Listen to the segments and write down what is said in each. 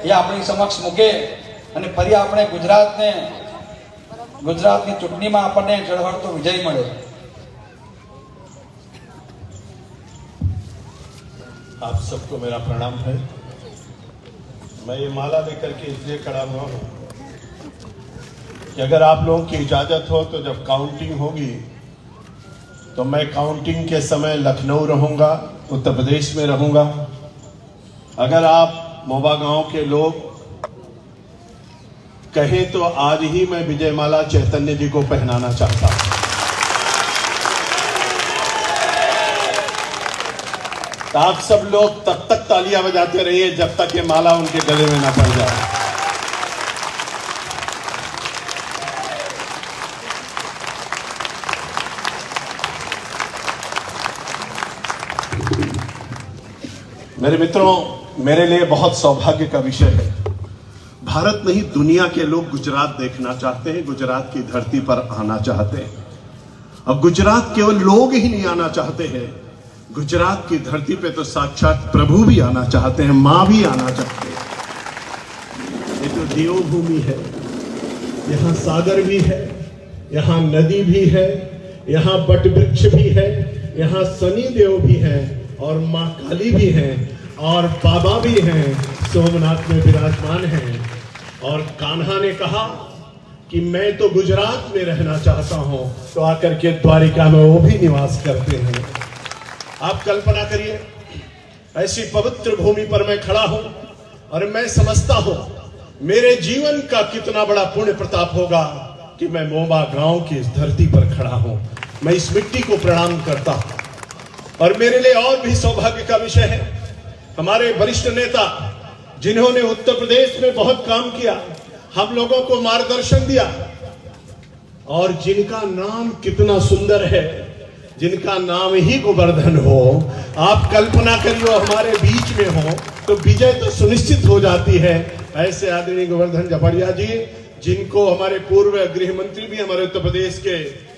એ આપણી સમક્ષ મૂકે અને ફરી આપણે ગુજરાતની ચૂંટણીમાં આપણને ઝળહળતો વિજય મળે। आप सबको मेरा प्रणाम है। मैं ये माला लेकर के इसलिए खड़ा हुआ हूँ कि अगर आप लोगों की इजाज़त हो तो जब काउंटिंग होगी तो मैं काउंटिंग के समय लखनऊ रहूँगा, उत्तर प्रदेश में रहूँगा। अगर आप मोबा गांव के लोग कहें तो आज ही मैं विजय माला चैतन्य जी को पहनाना चाहता हूँ। तो आप सब लोग तब तक तालियां बजाते रहिए जब तक ये माला उनके गले में ना पड़ जाए। मेरे मित्रों, मेरे लिए बहुत सौभाग्य का विषय है। भारत नहीं, दुनिया के लोग गुजरात देखना चाहते हैं, गुजरात की धरती पर आना चाहते हैं। अब गुजरात केवल लोग ही नहीं आना चाहते हैं, गुजरात की धरती पे तो साक्षात प्रभु भी आना चाहते हैं, मां भी आना चाहते हैं। ये तो देवभूमि है, यहाँ सागर भी है, यहाँ नदी भी है, यहाँ बट वृक्ष भी है, यहाँ शनि देव भी है और मां काली भी है और बाबा भी हैं, सोमनाथ में विराजमान हैं। और कान्हा ने कहा कि मैं तो गुजरात में रहना चाहता हूं, तो आकर के द्वारिका में वो भी निवास करते हैं। आप कल्पना करिए, ऐसी पवित्र भूमि पर मैं खड़ा हूं और मैं समझता हूं मेरे जीवन का कितना बड़ा पुण्य प्रताप होगा कि मैं मोबा गांव की इस धरती पर खड़ा हूं। मैं इस मिट्टी को प्रणाम करता हूं। और मेरे लिए और भी सौभाग्य का विषय है, हमारे वरिष्ठ नेता जिन्होंने उत्तर प्रदेश में बहुत काम किया, हम लोगों को मार्गदर्शन दिया और जिनका नाम कितना सुंदर है, जिनका नाम ही गोवर्धन हो। आप कल्पना करिए हमारे बीच में हो तो विजय तो सुनिश्चित हो जाती है। ऐसे आदरणीय गोवर्धन जपड़िया जी, जिनको हमारे पूर्व गृह मंत्री भी हमारे उत्तर प्रदेश के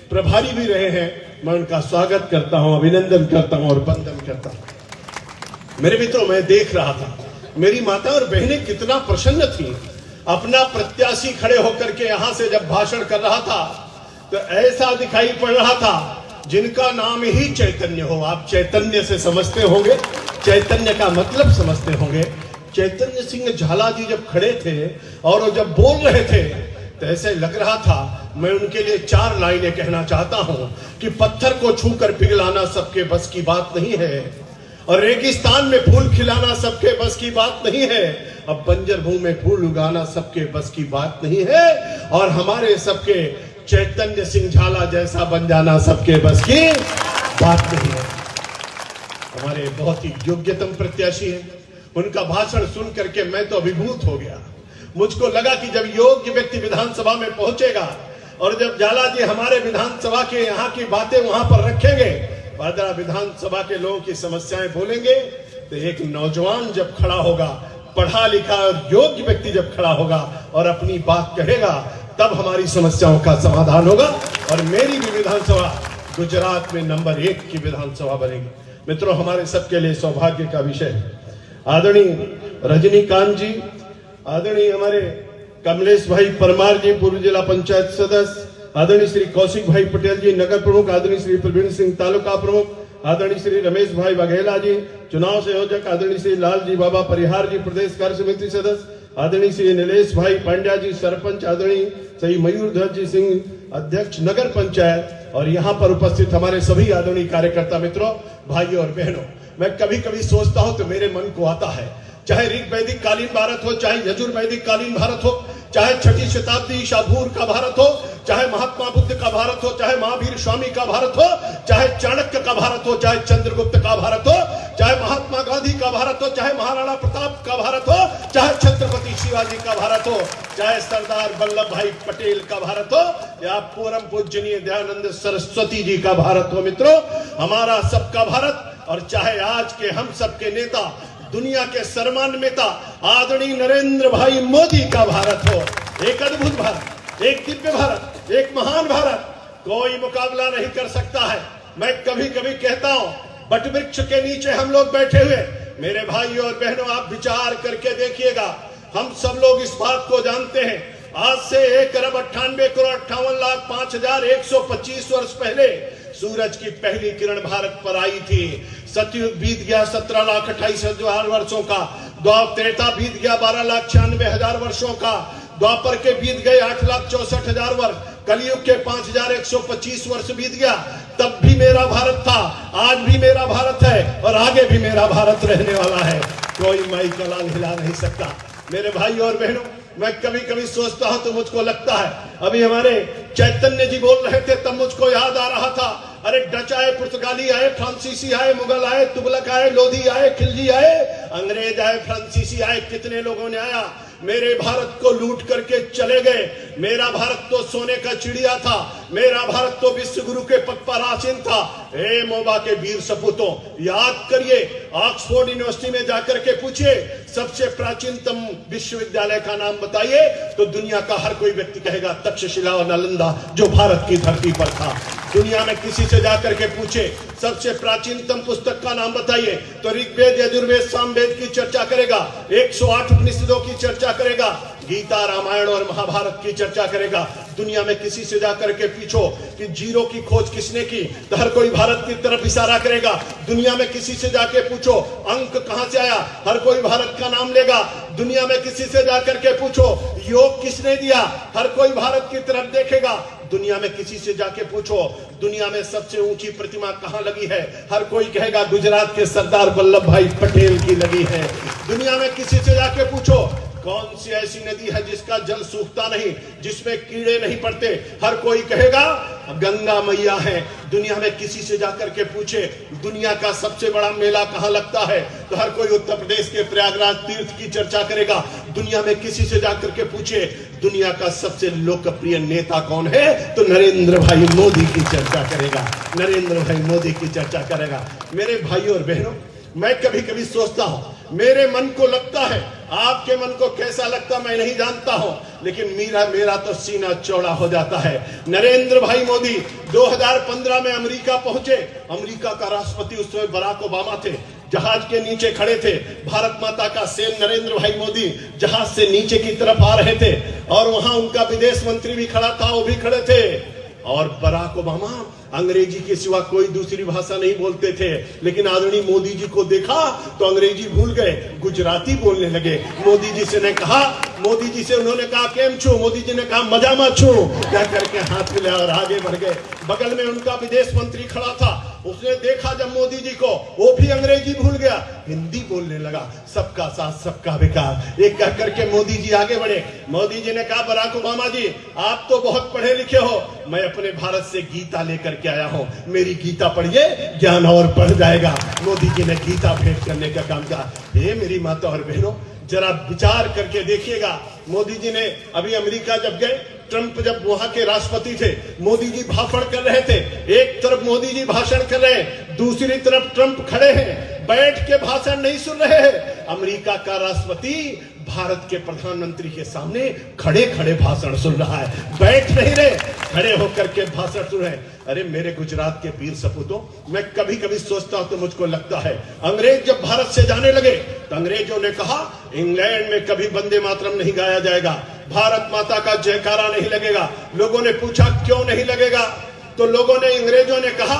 प्रभारी भी रहे हैं, मैं उनका स्वागत करता हूं, अभिनंदन करता हूं और वंदन करता हूं। मेरे मित्रों, मैं देख रहा था मेरी माता और बहनें कितना प्रसन्न थी। अपना प्रत्याशी खड़े होकर के यहां से जब भाषण कर रहा था तो ऐसा दिखाई पड़ रहा था जिनका नाम ही चैतन्य हो। आप चैतन्य से समझते होंगे, चैतन्य का मतलब समझते होंगे। चैतन्य सिंह झाला जी जब खड़े थे और वो जब बोल रहे थे तो ऐसे लग रहा था मैं उनके लिए 4 लाइनें कहना चाहता हूं कि पत्थर को छूकर पिघलाना सबके बस की बात नहीं है और रेगिस्तान में फूल खिलाना सबके बस की बात नहीं है। अब बंजर भूमि में फूल उगाना सबके बस की बात नहीं है और हमारे सबके चैतन्य सिंह झाला जैसा बन जाना सबके बस की बात नहीं है। हमारे बहुत ही योग्यतम प्रत्याशी हैं। उनका भाषण सुन करके मैं तो अभिभूत हो गया। मुझको लगा कि जब योग्य व्यक्ति विधानसभा में पहुंचेगा और जब झाला जी हमारे विधानसभा के यहाँ की बातें वहां पर रखेंगे, वादरा विधानसभा के लोगों की समस्याएं बोलेंगे, तो एक नौजवान जब खड़ा होगा, पढ़ा लिखा और योग्य व्यक्ति जब खड़ा होगा और अपनी बात कहेगा, तब हमारी समस्याओं का समाधान होगा और मेरी भी विधानसभा गुजरात में नंबर 1 की विधानसभा बनेगी। मित्रों, हमारे सबके लिए सौभाग्य का विषय है। आदरणीय रजनीकांत जी, आदरणीय हमारे कमलेश भाई परमार जी, पूर्व जिला पंचायत सदस्य, आदरणीय श्री कौशिक भाई पटेल जी, नगर प्रमुख, आदरणीय श्री प्रवीण सिंह तालुका प्रमुख, आदरणीय श्री रमेश भाई बघेला जी, चुनाव संयोजक, आदरणीय श्री लाल जी बाबा परिहार जी, प्रदेश कार्य समिति सदस्य, आदरणीय श्री नीलेश भाई पांड्या जी, सरपंच, आदरणीय श्री मयूर ध्वज जी सिंह, अध्यक्ष नगर पंचायत, और यहाँ पर उपस्थित हमारे सभी आदरणीय कार्यकर्ता मित्रों, भाइयों और बहनों, मैं कभी कभी सोचता हूं तो मेरे मन को आता है, चाहे ऋग वैदिक कालीन भारत हो, चाहे यजुर्वैदिक कालीन भारत हो, चाहे 6ठी शताब्दी ईशाभूर का भारत हो, चाहे महात्मा बुद्ध का भारत हो, चाहे महावीर स्वामी का भारत हो, चाहे चाणक्य का भारत हो, चाहे चंद्रगुप्त का भारत हो, चाहे महात्मा गांधी का भारत हो, चाहे महाराणा प्रताप का भारत हो, चाहे छत्रपति शिवाजी का भारत हो, चाहे सरदार वल्लभ भाई पटेल का भारत हो या परम पूजनीय दयानंद सरस्वती जी का भारत हो। मित्रों, हमारा सबका भारत, और चाहे आज के हम सबके नेता, दुनिया के सर्वमान्यता आदरणीय नरेंद्र भाई मोदी का भारत हो, एक अद्भुत भारत, एक दिव्य भारत, एक महान भारत, कोई मुकाबला नहीं कर सकता है। मैं कभी कभी कहता हूं, बट वृक्ष के नीचे हम लोग बैठे हुए मेरे भाइयों और बहनों, आप विचार करके देखिएगा, हम सब लोग इस बात को जानते हैं, आज से 1,98,58,05,125 वर्ष पहले सूरज की पहली किरण भारत पर आई थी। सतयुग बीत गया 17,28,000 वर्षों का, द्वापर त्रेता बीत गया 12,96,000 वर्षों का, द्वापर के बीत गए 8,64,000 वर्ष, कलयुग के 5,125 वर्ष बीत गया। तब भी मेरा भारत था, आज भी मेरा भारत है और आगे भी मेरा भारत रहने वाला है। कोई माई का लाल हिला नहीं सकता। मेरे भाई और बहनों, मैं कभी कभी सोचता हूं तो मुझको लगता है, अभी हमारे चैतन्य जी बोल रहे थे तब मुझको याद आ रहा था, अरे डच आए, पुर्तगाली आए, फ्रांसीसी आए, मुगल आए, तुगलक आए, लोधी आए, खिलजी आए, अंग्रेज आए, फ्रांसीसी आए, कितने लोगों ने आया, मेरे भारत को लूट करके चले गए। मेरा भारत तो सोने का चिड़िया था, मेरा भारत तो विश्व गुरु के पद पर आसीन था। ए मोबा के वीर सपूतों, याद करिए, ऑक्सफोर्ड यूनिवर्सिटी में जाकर के पूछिए सबसे प्राचीनतम विश्वविद्यालय का नाम बताइए, तो दुनिया का हर कोई व्यक्ति कहेगा तक्षशिला और नालंदा, जो भारत की धरती पर था। दुनिया में किसी से जाकर के पूछे सबसे प्राचीनतम पुस्तक का नाम बताइए, तो ऋग्वेद, यजुर्वेद, सामवेद की चर्चा करेगा, 108 उपनिषदों की चर्चा करेगा, गीता, रामायण और महाभारत की चर्चा करेगा। दुनिया में किसी से जाकर के पूछो कि जीरो की खोज किसने की, तो हर कोई भारत की तरफ इशारा करेगा। दुनिया में किसी से जाके पूछो अंक कहां से आया, हर कोई भारत का नाम लेगा। दुनिया में किसी से जाकर के पूछो योग किसने दिया, हर कोई भारत की तरफ देखेगा। दुनिया में किसी से जाके पूछो दुनिया में सबसे ऊंची प्रतिमा कहां लगी है, हर कोई कहेगा गुजरात के सरदार वल्लभ भाई पटेल की लगी है। दुनिया में किसी से जाके पूछो कौन सी ऐसी नदी है जिसका जल सूखता नहीं, जिसमें कीड़े नहीं पड़ते, हर कोई कहेगा गंगा मैया है। दुनिया में किसी से जाकर के पूछे दुनिया का सबसे बड़ा मेला कहां लगता है, तो हर कोई उत्तर प्रदेश के प्रयागराज तीर्थ की चर्चा करेगा। दुनिया में किसी से जाकर के पूछे दुनिया का सबसे लोकप्रिय नेता कौन है, तो नरेंद्र भाई मोदी की चर्चा करेगा, नरेंद्र भाई मोदी की चर्चा करेगा। मेरे भाइयों और बहनों, मैं कभी कभी सोचता हूं, मेरे मन को लगता है, आपके मन को कैसा लगता मैं नहीं जानता हूं, लेकिन मेरा तो सीना चौड़ा हो जाता है। नरेंद्र भाई मोदी 2015 में अमेरिका पहुंचे। अमेरिका का राष्ट्रपति उस समय बराक ओबामा थे, जहाज के नीचे खड़े थे। भारत माता का सेम नरेंद्र भाई मोदी जहाज से नीचे की तरफ आ रहे थे और वहां उनका विदेश मंत्री भी खड़ा था, वो भी खड़े थे। और बराक ओबामा अंग्रेजी के सिवा कोई दूसरी भाषा नहीं बोलते थे, लेकिन आदरणीय मोदी जी को देखा तो अंग्रेजी भूल गए, गुजराती बोलने लगे। मोदी जी से ने कहा, मोदी जी से उन्होंने कहा केम छू, मोदी जी ने कहा मजा मत छू, क्या करके हाथ मिला और आगे बढ़ गए। बगल में उनका विदेश मंत्री खड़ा था, उसने देखा जब मोदी जी को, वो भी अंग्रेजी भूल गया, हिंदी बोलने लगा। सबका साथ सबका विकास, एक कह करके मोदी जी आगे बढ़े। मोदी जी ने कहा बराक ओबामा जी आप तो बहुत पढ़े लिखे हो, मैं अपने भारत से गीता लेकर के आया हूं, मेरी गीता पढ़िए, ज्ञान और बढ़ जाएगा। मोदी जी ने गीता भेंट करने का काम किया। हे मेरी माता और बहनों, जरा विचार करके देखिएगा, मोदी जी ने अभी अमेरिका जब गए, ट्रंप जब वहां के राष्ट्रपति थे, मोदी जी भाषण कर रहे थे। एक तरफ मोदी जी भाषण कर रहे हैं, दूसरी तरफ ट्रंप खड़े हैं, बैठ के भाषण नहीं सुन रहे हैं। अमेरिका का राष्ट्रपति भारत के प्रधानमंत्री के सामने खड़े खड़े भाषण सुन रहा है, बैठ नहीं रहे, खड़े होकर के भाषण सुन रहे। अरे मेरे गुजरात के वीर सपूतों, मैं कभी कभी सोचता हूं तो मुझको लगता है, अंग्रेज जब भारत से जाने लगे तो अंग्रेजों ने कहा इंग्लैंड में कभी वंदे मातरम नहीं गाया जाएगा, भारत माता का जयकारा नहीं लगेगा। लोगों ने पूछा क्यों नहीं लगेगा, तो लोगों ने, अंग्रेजों ने कहा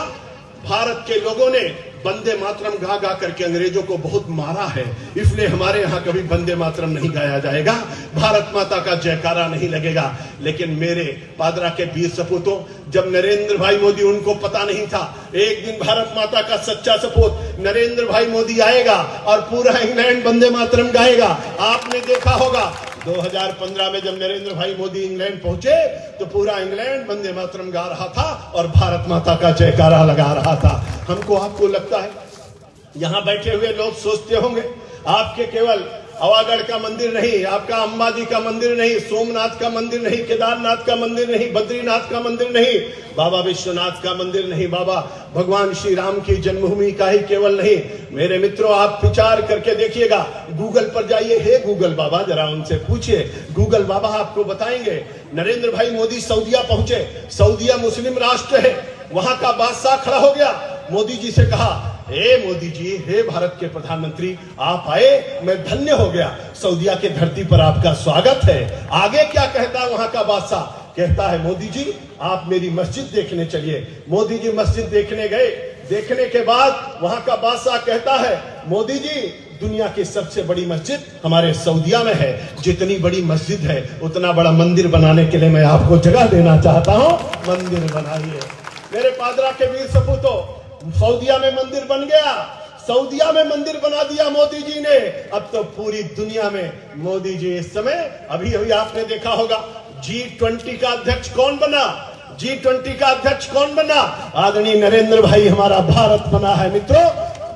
भारत के लोगों ने वंदे मातरम गा गा करके अंग्रेजों को बहुत मारा है, इसलिए हमारे यहाँ कभी वंदे मातरम नहीं गाया जाएगा, भारत माता का जयकारा नहीं लगेगा। लेकिन मेरे पादरा के वीर सपूतों, जब नरेंद्र भाई मोदी, उनको पता नहीं था एक दिन भारत माता का सच्चा सपूत नरेंद्र भाई मोदी आएगा और पूरा इंग्लैंड वंदे मातरम गाएगा। आपने देखा होगा 2015 में जब नरेंद्र भाई मोदी इंग्लैंड पहुंचे तो पूरा इंग्लैंड वंदे मातरम गा रहा था और भारत माता का जयकारा लगा रहा था। हमको, आपको लगता है, यहां बैठे हुए लोग सोचते होंगे आपके केवल अवागढ़ का मंदिर नहीं, आपका अंबाजी का मंदिर नहीं, सोमनाथ का मंदिर नहीं, केदारनाथ का मंदिर नहीं, बद्रीनाथ का मंदिर नहीं, बाबा विश्वनाथ का मंदिर नहीं, बाबा भगवान श्री राम की जन्मभूमि का ही केवल नहीं। मेरे मित्रों, आप विचार करके देखिएगा, गूगल पर जाइए, हे गूगल बाबा, जरा उनसे पूछिए, गूगल बाबा आपको बताएंगे। नरेंद्र भाई मोदी सऊदिया पहुंचे, सऊदिया मुस्लिम राष्ट्र है, वहां का बादशाह खड़ा हो गया, मोदी जी से कहा हे मोदी जी, हे भारत के प्रधानमंत्री, आप आए, मैं धन्य हो गया। सऊदीया के धरती पर आपका स्वागत है। आगे क्या कहता है वहां का बादशाह? कहता है मोदी जी आप मेरी मस्जिद देखने चलिए। मोदी जी मस्जिद देखने गए। देखने के बाद वहां का बादशाह कहता है मोदी जी दुनिया की सबसे बड़ी मस्जिद हमारे सऊदीया में है। जितनी बड़ी मस्जिद है उतना बड़ा मंदिर बनाने के लिए मैं आपको जगह देना चाहता हूं। मंदिर बनाइए। मेरे पादरा के वीर सपूतों, सऊदीया में मंदिर बन गया। सऊदीया में मंदिर बना दिया मोदी जी ने। अब तो पूरी दुनिया में मोदी जी इस समय, अभी अभी आपने देखा होगा G20 का अध्यक्ष कौन बना? G20 का अध्यक्ष कौन बना? आदरणीय नरेंद्र भाई हमारा भारत बना है। मित्रों,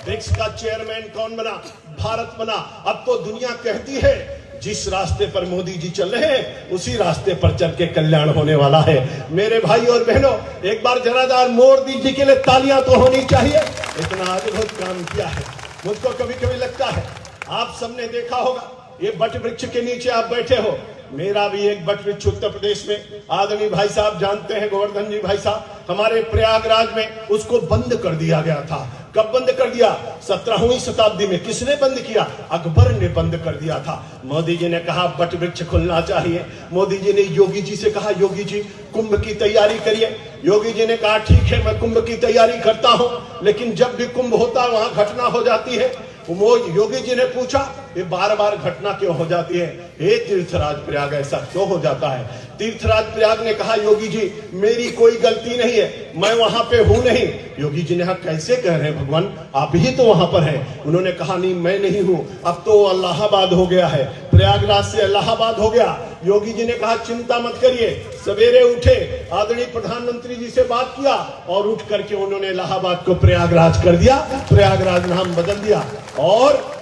ब्रिक्स का चेयरमैन कौन बना? भारत बना। अब तो दुनिया कहती है जिस रास्ते पर मोदी जी चल रहे हैं उसी रास्ते पर चल के कल्याण होने वाला है। मेरे भाई और बहनों, एक बार जनादार मोदी जी के लिए तालियां तो होनी चाहिए। इतना अद्भुत काम किया है। मुझको कभी कभी लगता है, आप सबने देखा होगा ये बट वृक्ष के नीचे आप बैठे हो। मेरा भी एक बट वृक्ष उत्तर प्रदेश में, आदरणीय भाई साहब जानते हैं, गोवर्धन जी भाई साहब, हमारे प्रयागराज में उसको बंद कर दिया गया था। कब बंद कर दिया? 17वीं शताब्दी में। किसने बंद किया? अकबर ने बंद कर दिया था। मोदी जी ने कहा बट वृक्ष खुलना चाहिए। मोदी जी ने योगी जी से कहा योगी जी कुंभ की तैयारी करिए। योगी जी ने कहा ठीक है मैं कुंभ की तैयारी करता हूं, लेकिन जब भी कुंभ होता है वहां घटना हो जाती है। वो योगी जी ने पूछा ये बार बार घटना क्यों हो जाती है? हे तीर्थराज प्रयाग ऐसा क्यों हो जाता है? तीर्थराज प्रयाग ने कहा योगी जी मेरी कोई गलती नहीं है, मैं वहां पे हूं नहीं। योगी जी ने कहा कैसे कह रहे हैं भगवान, आप ही तो वहां पर हैं। उन्होंने कहा नहीं मैं नहीं हूं, अब तो इलाहाबाद हो गया है, प्रयागराज से इलाहाबाद हो गया। योगी जी ने कहा चिंता मत करिए। सवेरे उठे, आदरणीय प्रधानमंत्री जी से बात किया और उठ करके उन्होंने इलाहाबाद को प्रयागराज कर दिया, प्रयागराज नाम बदल दिया। और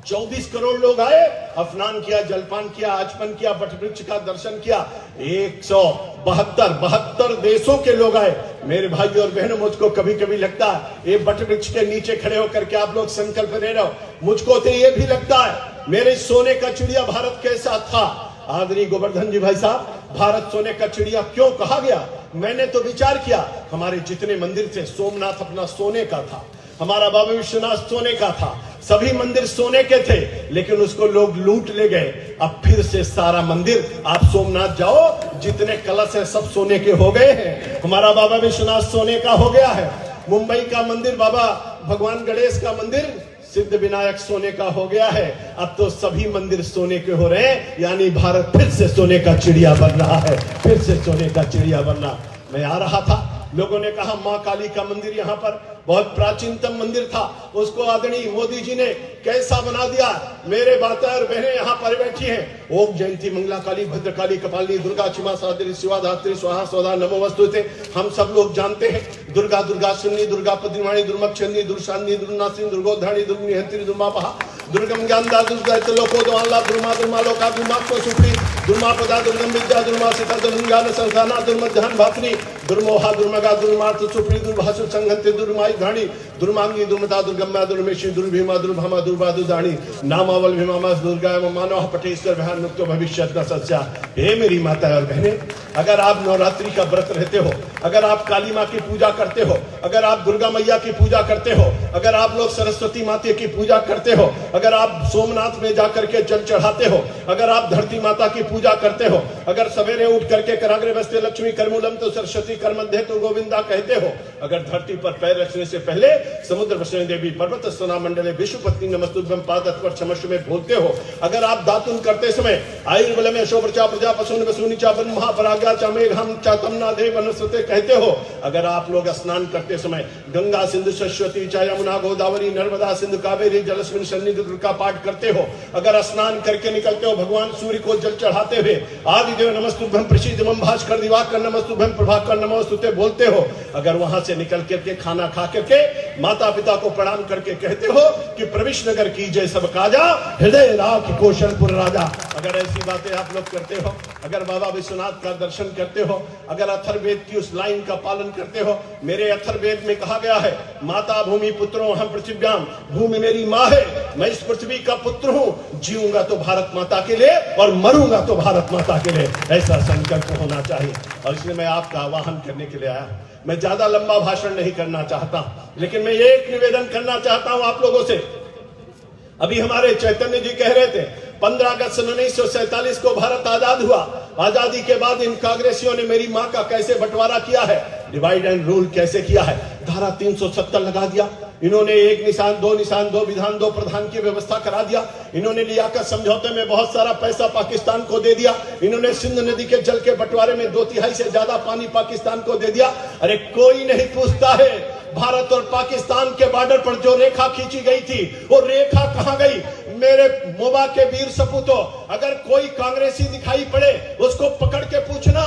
24 करोड़ लोग आए, स्नान किया, जलपान किया, आचमन किया, बट वृक्ष का दर्शन किया। 172 देशों के लोग आए। मेरे भाई और बहनों, मुझको कभी कभी लगता है ये बट वृक्ष के नीचे खड़े होकर के आप लोग संकल्प ले रहे हो। मुझको तो ये भी लगता है मेरे सोने का चिड़िया भारत कैसा था। आदरणीय गोवर्धन जी भाई साहब, भारत सोने का चिड़िया क्यों कहा गया? मैंने तो विचार किया, हमारे जितने मंदिर थे, सोमनाथ अपना सोने का था, हमारा बाबा विश्वनाथ सोने का था, सभी मंदिर सोने के थे, लेकिन उसको लोग लूट ले गए। अब फिर से सारा मंदिर, आप सोमनाथ जाओ, जितने कलश है सब सोने के हो गए हैं। हमारा बाबा विश्वनाथ सोने का हो गया है। मुंबई का मंदिर, बाबा भगवान गणेश का मंदिर, सिद्ध विनायक सोने का हो गया है। अब तो सभी मंदिर सोने के हो रहे हैं, यानी भारत फिर से सोने का चिड़िया बन रहा है, फिर से सोने का चिड़िया बन रहा। मैं आ रहा था, लोगों ने कहा मां काली का मंदिर यहाँ पर बहुत प्राचीनतम मंदिर था, उसको आदरणीय मोदी जी ने कैसा बना दिया। मेरे बातें और बहनें यहाँ पर बैठी हैं। ओम जयंती मंगला काली भद्र काली कपालिनी दुर्गा क्षमा सादरी शिवा धात्री स्वाहा स्वधा नमो वस्तुते। हम सब लोग जानते हैं दुर्गा दुर्गा सुन्नी दुर्गा पद्मिवाणी दुर्मक्षणी दुर्शानी दुर्नासिनी दुर्गोधानी दुर्निहंत्री दुर्मापहा दुर्गम ज्ञानदा दुर्गा लोको द्वाला दुर्मा दुर्मा लोका दुर्मा को सुप्री दुर्मा पदा दुर्गम विद्या दुर्मा सीता दुर्गान संस्थाना दुर्मध्यान भात्री दुर्मोहा दुर्मगा दुर्मार्थ सुप्री दुर्भाषु संगंति दुर्माई घाणी दुर्मांगी दुर्मता दुर्गम्या दुर्मेशी दुर्भीमा दुर्भामा दुर्बादु दाणी नामावल भीमामास दुर्गा मानव पटेश्वर भयान मुक्त भविष्य न सच्चा। हे मेरी माता और बहनें, अगर आप नवरात्रि का व्रत रहते हो, अगर आप काली माँ की पूजा करते हो, अगर आप दुर्गा मैया की पूजा करते हो, अगर आप लोग सरस्वती माता की पूजा करते हो, अगर आप सोमनाथ में जाकर के जल चढ़ाते हो, अगर आप धरती माता की पूजा करते हो, अगर सवेरे उठ करके कराग्रे बस्ते लक्ष्मी करमूलम तो सरस्वती कर मध्य तो गोविंदा कहते हो, अगर धरती पर पैर रखने से पहले समुद्र वसने देवी पर्वत स्ना मंडले विश्व पत्नी नमस्तुभ्यम पादत्वर क्षमस्व में बोलते हो, अगर आप दातुन करते समय आयुर्बल में शोभचा प्रजा पशुन वसुनी चा बन महापराज्ञा चा मेघम चा तमना देव वनस्पते कहते हो, अगर आप लोग स्नान करते समय गंगा सिंधु सरस्वती चा यमुना गोदावरी नर्मदा सिंधु कावेरी जलस्मिन सन्निधि का पाठ करते हो, अगर स्नान करके निकलते हो भगवान सूर्य को जल चढ़ाते हुए आदिदेव नमस्तुभ्यम प्रसिद्धम भास्कर दिवाकर नमस्तुभ्यम प्रभाकर नमोस्तुते बोलते हो, अगर वहां से निकल करके खाना खा करके माता पिता को प्रणाम करके कहते हो कि प्रविश नगर की जय सब काजा हृदय राख कौशलपुर राजा, अगर ऐसी बातें आप लोग करते हो, अगर बाबा विश्वनाथ का दर्शन करते हो, अगर अथर्ववेद की उस लाइन का पालन करते हो, मेरे अथर्ववेद में कहा गया है माता भूमि पुत्रों हम पृथ्व्याम, भूमि मेरी माँ है, मैं इस पृथ्वी का पुत्र हूँ, जीऊंगा तो भारत माता के लिए और मरूंगा तो भारत माता के लिए, ऐसा संकल्प होना चाहिए। और इसलिए मैं आपका आह्वान करने के लिए आया। मैं ज्यादा लंबा भाषण नहीं करना चाहता, लेकिन मैं एक निवेदन करना चाहता हूं आप लोगों से। अभी हमारे चैतन्य जी कह रहे थे 15 अगस्त 1947 को भारत आजाद हुआ। आजादी के बाद इन कांग्रेसियों ने मेरी मां का कैसे बंटवारा किया है, डिवाइड एंड रूल कैसे किया है, धारा 370 लगा दिया। इन्होंने एक निशान, दो विधान, दो प्रधान की व्यवस्था करा दिया। इन्होंने लियाकत समझौते में बहुत सारा पैसा पाकिस्तान को दे दिया। इन्होंने सिंध नदी के जल के बंटवारे में 2/3 से ज्यादा पानी पाकिस्तान को दे दिया। अरे कोई नहीं पूछता है भारत और पाकिस्तान के बॉर्डर पर जो रेखा खींची गई थी वो रेखा कहां गई? मेरे मोबा के वीर सपूतों, अगर कोई कांग्रेसी दिखाई पड़े उसको पकड़ के पूछना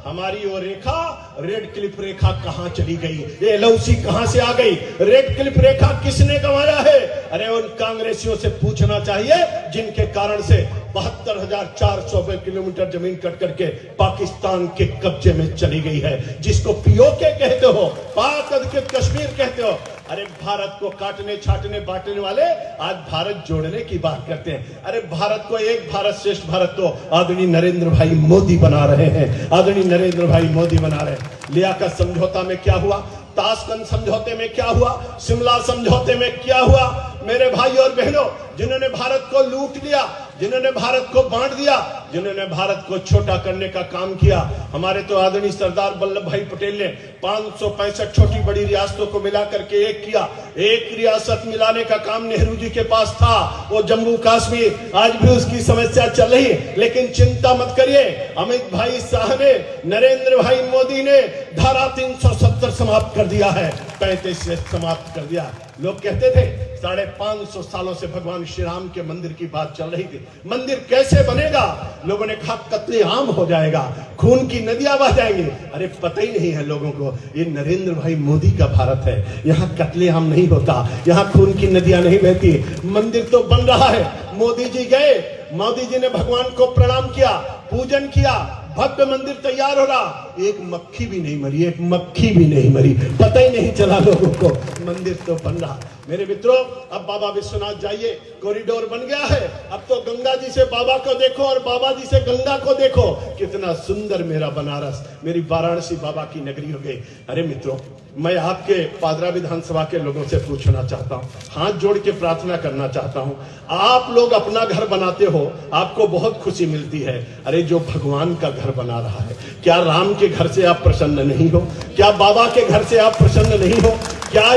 हमारी वो रेखा, रेड क्लिफ रेखा कहां चली गई, ये एलओसी कहां से आ गई, रेड क्लिफ रेखा किसने गंवाया है? अरे उन कांग्रेसियों से पूछना चाहिए जिनके कारण से 72,400 किलोमीटर जमीन कट करके पाकिस्तान के कब्जे में चली गई है, जिसको पीओके कहते हो, पाक अधिकृत कश्मीर कहते हो। अरे भारत को काटने छाटने बांटने वाले आज भारत जोड़ने की बात करते हैं। अरे भारत को एक भारत श्रेष्ठ भारत तो आदरणीय नरेंद्र भाई मोदी बना रहे हैं, आदरणीय नरेंद्र भाई मोदी बना रहे हैं। लियाकत समझौता में क्या हुआ, ताशकंद समझौते में क्या हुआ, शिमला समझौते में क्या हुआ? मेरे भाई और बहनों, जिन्होंने भारत को लूट लिया, जिन्होंने भारत को बांट दिया, जिन्होंने भारत को छोटा करने का काम किया, हमारे तो आदरणीय सरदार वल्लभ भाई पटेल ने 565 छोटी बड़ी रियासतों को मिलाकर के एक किया। एक रियासत मिलाने का काम नेहरू जी के पास था, वो जम्मू कश्मीर। आज भी उसकी समस्या चल रही है, लेकिन चिंता मत करिए, अमित भाई शाह ने, नरेंद्र भाई मोदी ने धारा 370 समाप्त कर दिया है, 35 से समाप्त कर दिया। लोग कहते थे 550 सालों से भगवान श्री राम के मंदिर की बात चल रही थी, मंदिर कैसे बनेगा? लोगों ने कहा कत्लेआम हो जाएगा, खून की नदियां बह जाएंगी। अरे पता ही नहीं है लोगों को, ये नरेंद्र भाई मोदी का भारत है, यहाँ कत्लेआम नहीं होता, यहाँ खून की नदियां नहीं बहती। मंदिर तो बन रहा है। मोदी जी गए, मोदी जी ने भगवान को प्रणाम किया, पूजन किया, भव्य मंदिर तैयार हो रहा, एक मक्खी भी नहीं मरी, एक मक्खी भी नहीं मरी, पता ही नहीं चला लोगों को, मंदिर तो बन रहा। मेरे मित्रों, अब बाबा विश्वनाथ जाइए, कॉरिडोर बन गया है। अब तो गंगा जी से बाबा को देखो और बाबा जी से गंगा को देखो, कितना सुंदर मेरा बनारस, मेरी वाराणसी बाबा की नगरी हो गई। अरे मित्रों, मैं आपके पादरा विधानसभा के लोगों से पूछना चाहता हूं, हाथ जोड़ के प्रार्थना करना चाहता हूं, आप लोग अपना घर बनाते हो, आपको बहुत खुशी मिलती है। अरे जो भगवान का घर बना रहा है, क्या राम के घर से आप प्रसन्न नहीं हो? क्या बाबा के घर से आप प्रसन्न नहीं हो? क्या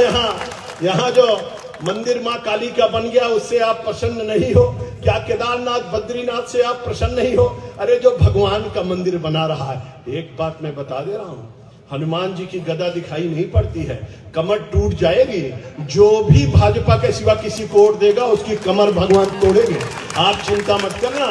यहाँ जो मंदिर मां काली का बन गया उससे आप प्रसन्न नहीं हो? क्या केदारनाथ बद्रीनाथ से आप प्रसन्न नहीं हो? अरे जो भगवान का मंदिर बना रहा है, एक बात मैं बता दे रहा हूं, हनुमान जी की गदा दिखाई नहीं पड़ती है, कमर टूट जाएगी। जो भी भाजपा के सिवा किसी को वोट देगा उसकी कमर भगवान तोड़ेंगे। आप चिंता मत करना,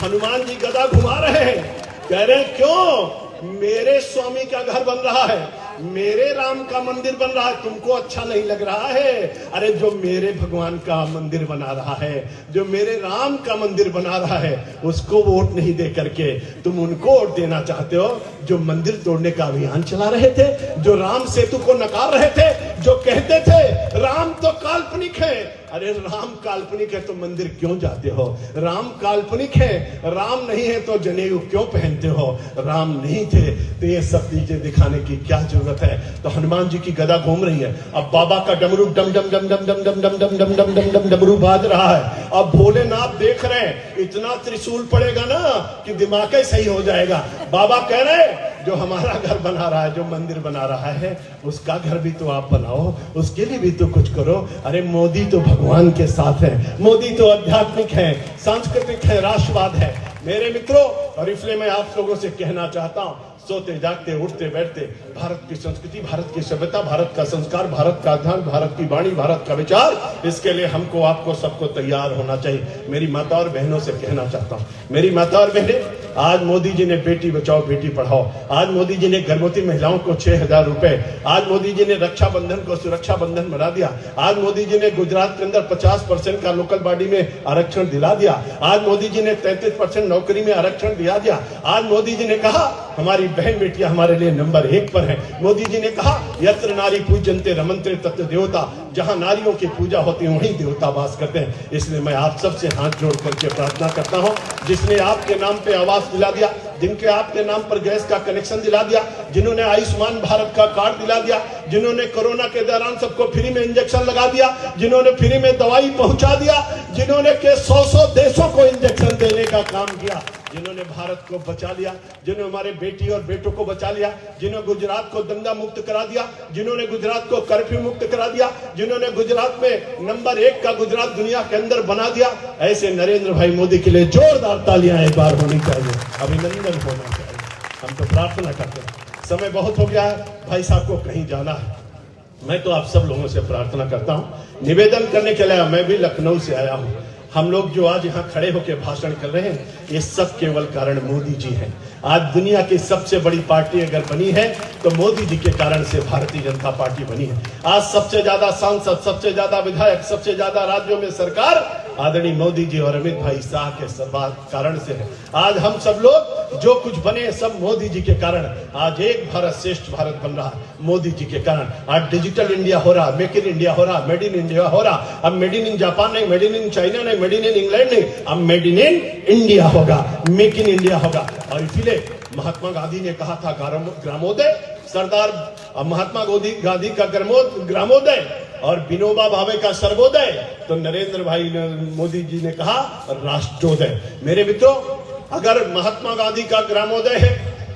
हनुमान जी गदा घुमा रहे हैं, कह रहे हैं क्यों? मेरे स्वामी का घर बन रहा है, मेरे राम का मंदिर बन रहा है, तुमको अच्छा नहीं लग रहा है? अरे जो मेरे भगवान का मंदिर बना रहा है, जो मेरे राम का मंदिर बना रहा है, उसको वोट नहीं दे करके तुम उनको वोट देना चाहते हो जो मंदिर तोड़ने का अभियान चला रहे थे, जो राम सेतु को नकार रहे थे, जो कहते थे राम तो काल्पनिक है। अरे राम काल्पनिक है तो मंदिर क्यों जाते हो? राम काल्पनिक है, राम नहीं है तो जनेऊ क्यों पहनते हो? राम नहीं थे तो ये सब चीजें दिखाने की क्या जरूरत है? तो हनुमान जी की गदा घूम रही है, अब बाबा का डमरू डम डम डम डम डम डम डम डम डम डम डम डम डमरू बाज रहा है। अब भोलेनाथ देख रहे हैं, इतना त्रिशूल पड़ेगा ना कि दिमाग ही सही हो जाएगा। बाबा कह रहे हैं जो हमारा घर बना रहा है, जो मंदिर बना रहा है, उसका घर भी तो आप बनाओ, उसके लिए भी तो कुछ करो। अरे मोदी तो भगवान के साथ है, मोदी तो आध्यात्मिक है, सांस्कृतिक है, राष्ट्रवाद है। मेरे मित्रों, और इसलिए मैं आप लोगों से कहना चाहता हूं, सोते जागते उठते बैठते भारत की संस्कृति, भारत की सभ्यता, भारत का संस्कार, भारत का ध्यान, भारत की वाणी, भारत का विचार, इसके लिए हमको आपको सबको तैयार होना चाहिए। मेरी माता और बहनों से कहना चाहता हूँ, मेरी माता और बहनें, आज मोदी जी ने बेटी बचाओ बेटी पढ़ाओ, आज मोदी जी ने गर्भवती महिलाओं को 6,000 रुपए, आज मोदी जी ने रक्षाबंधन को सुरक्षा बंधन बना दिया, आज मोदी जी ने गुजरात के अंदर 50% का लोकल बॉडी में आरक्षण दिला दिया, आज मोदी जी ने 33% नौकरी में आरक्षण दिला दिया, आज मोदी जी ने कहा हमारी बहन बेटियां हमारे लिए नंबर 1 पर है। मोदी जी ने कहा यत्र नारी पूजन्ते रमन्ते तत्र देवता, जहां नारियों की पूजा होती है वहीं देवता वास करते हैं। इसलिए मैं आप सबसे हाथ जोड़ करके प्रार्थना करता हूं, जिसने आपके नाम पे आवास दिला दिया, जिनके आपके नाम पर गैस का कनेक्शन दिला दिया, जिन्होंने आयुष्मान भारत का कार्ड दिला दिया, जिन्होंने कोरोना के दौरान सबको फ्री में इंजेक्शन लगा दिया, जिन्होंने फ्री में दवाई पहुंचा दिया, जिन्होंने के 100 देशों को इंजेक्शन देने का काम किया, जिन्होंने भारत को बचा लिया, जिन्होंने हमारे बेटी और बेटों को बचा लिया, जिन्होंने गुजरात को दंगा मुक्त करा दिया, जिन्होंने गुजरात को कर्फ्यू मुक्त करा दिया, जिन्होंने गुजरात में नंबर 1 का गुजरात दुनिया के अंदर बना दिया, ऐसे नरेंद्र भाई मोदी के लिए जोरदार तालियां एक बार होनी चाहिए, अभिनंदन होना चाहिए। हम तो प्रार्थना करते हैं, समय बहुत हो गया है, भाई साहब को कहीं जाना है। मैं तो आप सब लोगों से प्रार्थना करता हूं, निवेदन करने के लिए मैं भी लखनऊ से आया हूं। हम लोग जो आज यहाँ खड़े होकर भाषण कर रहे हैं, ये सब केवल कारण मोदी जी हैं। आज दुनिया की सबसे बड़ी पार्टी अगर बनी है तो मोदी जी के कारण से भारतीय जनता पार्टी बनी है। आज सबसे ज्यादा सांसद, सबसे ज्यादा विधायक, सबसे ज्यादा राज्यों में सरकार आदरणीय मोदी जी और अमित भाई शाह के कारण से है। आज हम सब लोग जो कुछ बने सब मोदी जी के कारण। आज एक भारत श्रेष्ठ भारत बन रहा है मोदी जी के कारण। आज डिजिटल इंडिया हो रहा, मेक इन इंडिया हो रहा, मेड इन इंडिया हो रहा। अब मेड इन जापान नहीं, मेड इन चाइना नहीं, मेड इन इंग्लैंड नहीं, अब मेड इन इंडिया होगा, मेक इन इंडिया होगा। और इसीलिए महात्मा गांधी ने कहा था ग्रामोदय, सरदार महात्मा गांधी का ग्रामोदय और विनोबा भावे का सर्वोदय, तो नरेंद्र भाई मोदी जी ने कहा राष्ट्रोदय। मेरे मित्रों, अगर महात्मा गांधी का ग्रामोदय है,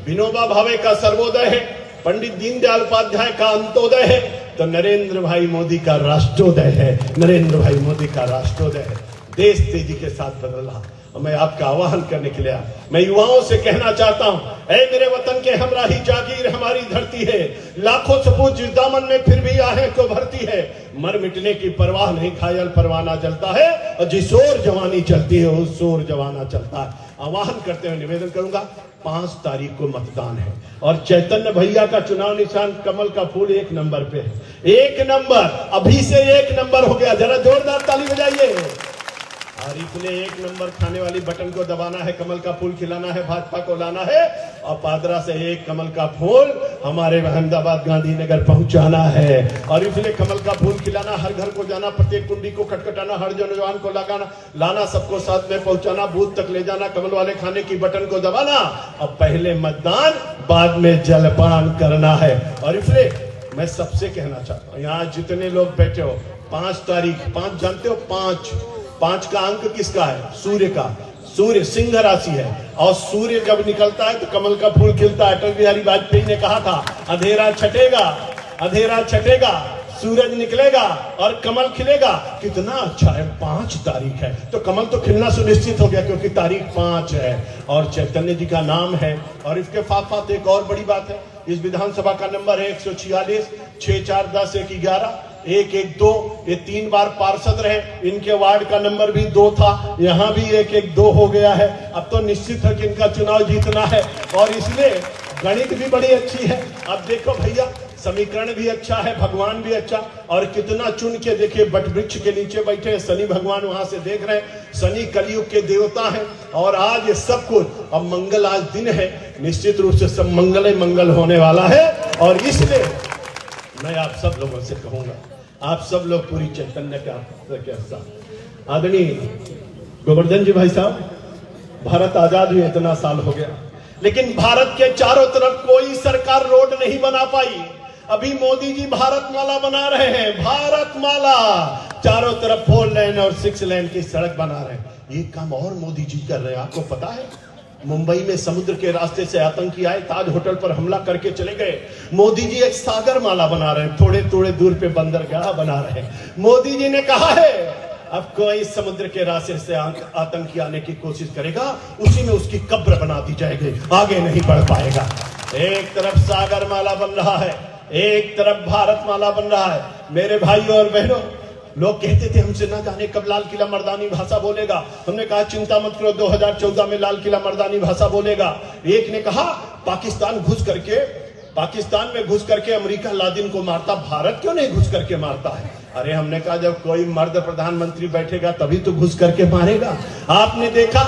विनोबा भावे का सर्वोदय है, पंडित दीनदयाल उपाध्याय का अंत्योदय है, तो नरेंद्र भाई मोदी का राष्ट्रोदय है। नरेंद्र भाई मोदी का राष्ट्रोदय है। देश तेजी के साथ बदल रहा। मैं आपका आह्वान करने के लिए मैं युवाओं से कहना चाहता हूं, ऐ मेरे वतन के हमराही जागीर हमारी धरती है, लाखों सपूत जिस दामन में फिर भी आहें को भरती है, मर मिटने की परवाह नहीं, घायल परवाना जलता है, और जिस ओर जवानी चलती है उस ओर जवाना चलता है। आह्वान करते हुए निवेदन करूंगा, 5 तारीख को मतदान है और चैतन्य भैया का चुनाव निशान कमल का फूल 1 नंबर पे है। 1 नंबर, अभी से 1 नंबर हो गया, जरा जोरदार ताली बजाइए। और इसलिए 1 नंबर खाने वाली बटन को दबाना है, कमल का फूल खिलाना है, भाजपा को लाना है, और पादरा से 1 कमल का फूल हमारे अहमदाबाद गांधीनगर पहुंचाना है। और इसलिए कमल का फूल खिलाना, हर घर को जाना, प्रत्येक कुंडी को खटखटाना, हर नौजवान को लगाना, लाना, सबको साथ में पहुंचाना, बूथ तक ले जाना, कमल वाले खाने की बटन को दबाना, और पहले मतदान बाद में जलपान करना है। और इसलिए मैं सबसे कहना चाहता हूं, यहाँ जितने लोग बैठे हो, 5 तारीख, 5 जानते हो, 5 का अंक किसका है? सूर्य का। सूर्य सिंह राशि है और सूर्य जब निकलता है तो कमल का फूल खिलता है। अटल बिहारी वाजपेयी ने कहा था, अंधेरा छटेगा, अंधेरा छटेगा, सूरज निकलेगा और कमल खिलेगा। कितना अच्छा है, 5 तारीख है तो कमल तो खिलना सुनिश्चित हो गया, क्योंकि तारीख 5 है और चैतन्य जी का नाम है। और इसके साथ साथ एक और बड़ी बात है, इस विधानसभा का नंबर है 146, 6 4 10 1 11 1 1 2। ये 3 बार पार्षद रहे, इनके वार्ड का नंबर भी 2 था, यहाँ भी 1 1 2 हो गया है। अब तो निश्चित है कि इनका चुनाव जीतना है और इसलिए गणित भी बड़ी अच्छी है। अब देखो भैया, समीकरण भी अच्छा है, भगवान भी अच्छा, और कितना चुन के देखिए, बट वृक्ष के नीचे बैठे हैं, शनि भगवान वहां से देख रहे हैं। शनि कलयुग के देवता हैं और आज ये सब कुछ, अब मंगल आज दिन है, निश्चित रूप से सब मंगल ही मंगल होने वाला है। और इसलिए मैं आप सब लोगों से कहूंगा, आप सब लोग पूरी चैतन्य के साथ, आदरणीय गोवर्धन जी भाई साहब, भारत आजाद हुए इतना साल हो गया, लेकिन भारत के चारों तरफ कोई सरकार रोड नहीं बना पाई। अभी मोदी जी भारत माला बना रहे हैं, भारत माला, चारों तरफ 4 लेन और 6 लेन की सड़क बना रहे हैं। ये काम और मोदी जी कर रहे हैं। आपको पता है, मुंबई में समुद्र के रास्ते से आतंकी आए, ताज होटल पर हमला करके चले गए। मोदी जी एक सागर माला बना रहे हैं, थोड़े थोड़े दूर पे बंदरगाह बना रहे हैं। मोदी जी ने कहा है, अब कोई समुद्र के रास्ते से आतंकी आने की कोशिश करेगा, उसी में उसकी कब्र बना दी जाएगी, आगे नहीं बढ़ पाएगा। एक तरफ सागर माला बन रहा है, एक तरफ भारत माला बन रहा है। मेरे भाइयों और बहनों, लोग कहते थे हमसे ना जाने कब लाल किला मर्दानी भाषा बोलेगा। हमने कहा चिंता मत करो, 2014 में लाल किला मर्दानी भाषा बोलेगा। एक ने कहा पाकिस्तान में घुस करके अमेरिका लादिन को मारता, भारत क्यों नहीं घुस करके मारता है? अरे हमने कहा जब कोई मर्द प्रधानमंत्री बैठेगा तभी तो घुस करके मारेगा। आपने देखा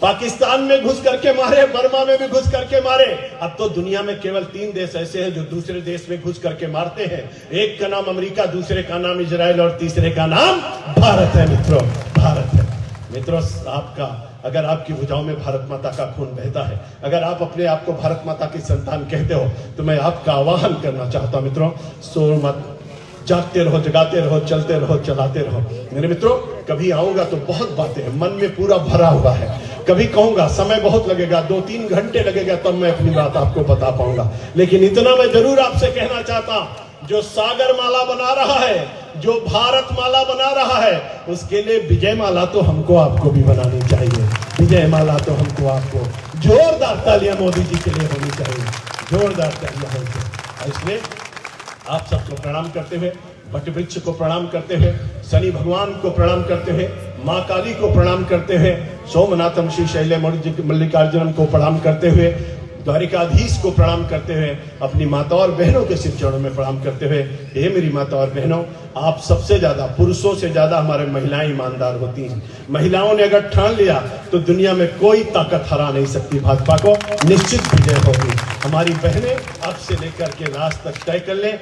पाकिस्तान में घुस करके मारे, बर्मा में भी घुस करके मारे। अब तो दुनिया में केवल 3 देश ऐसे हैं जो दूसरे देश में घुस करके मारते हैं। एक का नाम अमेरिका, दूसरे का नाम इजराइल और तीसरे का नाम भारत है। मित्रों, भारत है। मित्रों, आपका अगर आपकी भुजाओं में भारत माता का खून बहता है, अगर आप अपने आप को भारत माता की संतान कहते हो, तो मैं आपका आह्वान करना चाहता हूं मित्रों, सो मत, जागते रहो, जगाते रहो, चलते रहो, चलाते रहो। मेरे मित्रों, कभी आऊंगा तो बहुत बातें हैं, मन में पूरा भरा हुआ है। कभी कहूंगा समय बहुत लगेगा, 2-3 घंटे लगेगा, तब मैं अपनी बात आपको बता पाऊंगा। लेकिन इतना मैं जरूर आपसे कहना चाहता, जो सागर माला बना रहा है, जो भारत माला बना रहा है, उसके लिए विजय माला तो हमको आपको भी बनानी चाहिए। विजय माला तो हमको आपको जोरदार तालियां मोदी जी के लिए होनी चाहिए, जोरदार तालियां होनी। इसलिए आप सबको प्रणाम करते हुए, वट वृक्ष को प्रणाम करते हुए, शनि भगवान को प्रणाम करते हुए, मां काली को प्रणाम करते हुए, सोमनाथम श्री शैले मल्लिकार्जुनम को प्रणाम करते हुए, द्वारिकाधीश को प्रणाम करते हुए, अपनी माता और बहनों के सिर चरणों में प्रणाम करते हुए, हे मेरी माता और बहनों, आप सबसे ज्यादा, पुरुषों से ज्यादा हमारे महिलाएं ईमानदार होती हैं। महिलाओं ने अगर ठान लिया तो दुनिया में कोई ताकत हरा नहीं सकती भाजपा को, निश्चित विजय होगी। हमारी बहनें अब से लेकर के रात तक तय कर लें,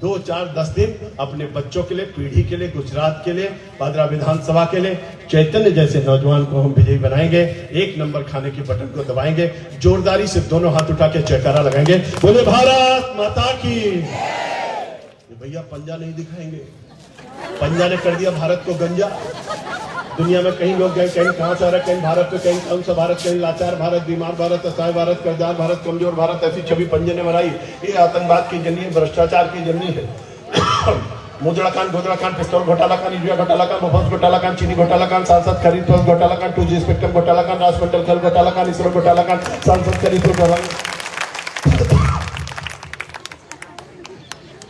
2, 4, 10 दिन अपने बच्चों के लिए, पीढ़ी के लिए, गुजरात के लिए, पादरा विधानसभा के लिए चैतन्य जैसे नौजवान को हम विजयी बनाएंगे। 1 नंबर खाने के बटन को दबाएंगे, जोरदारी से दोनों हाथ उठा के जयकारा लगाएंगे, बोले भारत माता की। भैया पंजा नहीं दिखाएंगे, पंजा ने कर दिया भारत को गंजा। दुनिया में कहीं लोग गए, कहीं कहां से आ रहे, कहीं भारत पे, कहीं कौन सा भारत, कहीं लाचार भारत, बीमार भारत, असहाय भारत, कर्जदार भारत, कमजोर भारत, ऐसी छवि पंजे ने बनाई। ये आतंकवाद की जननी है, भ्रष्टाचार की जननी है। मुद्रा कांड, घोटाला कांड, पिस्तौल घोटाला कांड, यूरिया घोटाला कांड, मोफत घोटाला कांड, चीनी घोटाला कांड, सांसद खरीद फरोख्त घोटाला कांड, 2G स्पेक्ट्रम घोटाला कांड, राष्ट्रमंडल खेल घोटाला कांड, इसरो घोटाला कांड, सांसद खरीद फरोख्त घोटाला।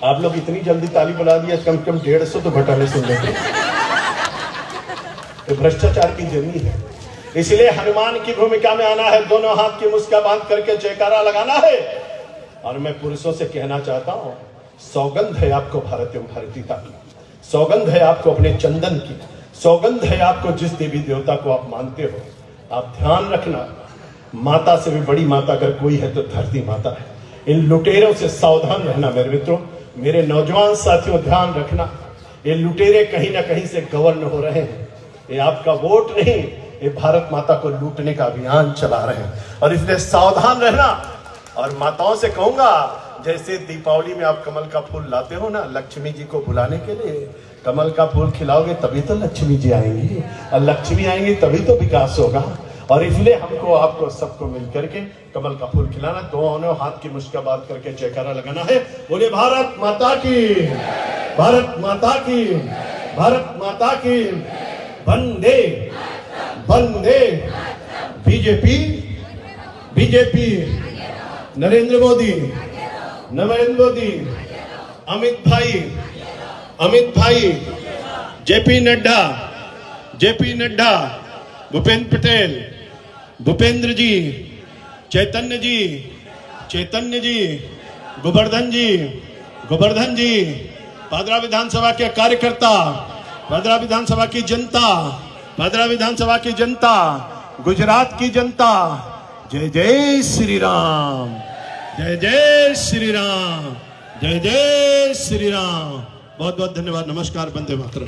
आप लोग इतनी जल्दी ताली बना दिया, कम से कम 150 तो घोटाले सुन लेते। तो भ्रष्टाचार की जर्नी है, इसलिए हनुमान की भूमिका में आना है, दोनों हाथ की मुस्का बांध करके जयकारा लगाना है। और मैं पुरुषों से कहना चाहता हूं, सौगंध है आपको भारत एवं भारतीयता की, सौगंध है आपको अपने चंदन की, सौगंध है आपको जिस देवी देवता को आप मानते हो। आप ध्यान रखना, माता से भी बड़ी माता अगर कोई है तो धरती माता है। इन लुटेरों से सावधान रहना मेरे मित्रों, मेरे नौजवान साथियों, ध्यान रखना, ये लुटेरे कहीं ना कहीं से गवर्न हो रहे हैं। ये आपका वोट नहीं, ये भारत माता को लूटने का अभियान चला रहे हैं, और इसलिए सावधान रहना। और माताओं से कहूंगा, जैसे दीपावली में आप कमल का फूल लाते हो ना लक्ष्मी जी को बुलाने के लिए, कमल का फूल खिलाओगे तभी तो लक्ष्मी जी आएंगी, और लक्ष्मी आएंगी तभी तो विकास होगा। और इसलिए हमको, आपको, सबको मिलकर के कमल का फूल खिलाना, दोनों हाथ की मुस्का बांध करके जयकारा लगाना है, बोले भारत माता की, भारत माता की, भारत माता की, वंदे वंदे। बीजेपी, बीजेपी, नरेंद्र मोदी, नरेंद्र मोदी, अमित भाई, अमित भाई, जेपी नड्डा, जेपी नड्डा, भूपेंद्र पटेल, भूपेंद्र जी, चैतन्य जी, चैतन्य जी, गोवर्धन जी, गोवर्धन जी, पादरा विधानसभा के कार्यकर्ता, पादरा विधानसभा की जनता, पादरा विधानसभा की जनता, गुजरात की जनता, जय जय श्री राम, जय जय श्री राम, जय जय श्री राम। बहुत बहुत धन्यवाद, नमस्कार, वंदे मातरम।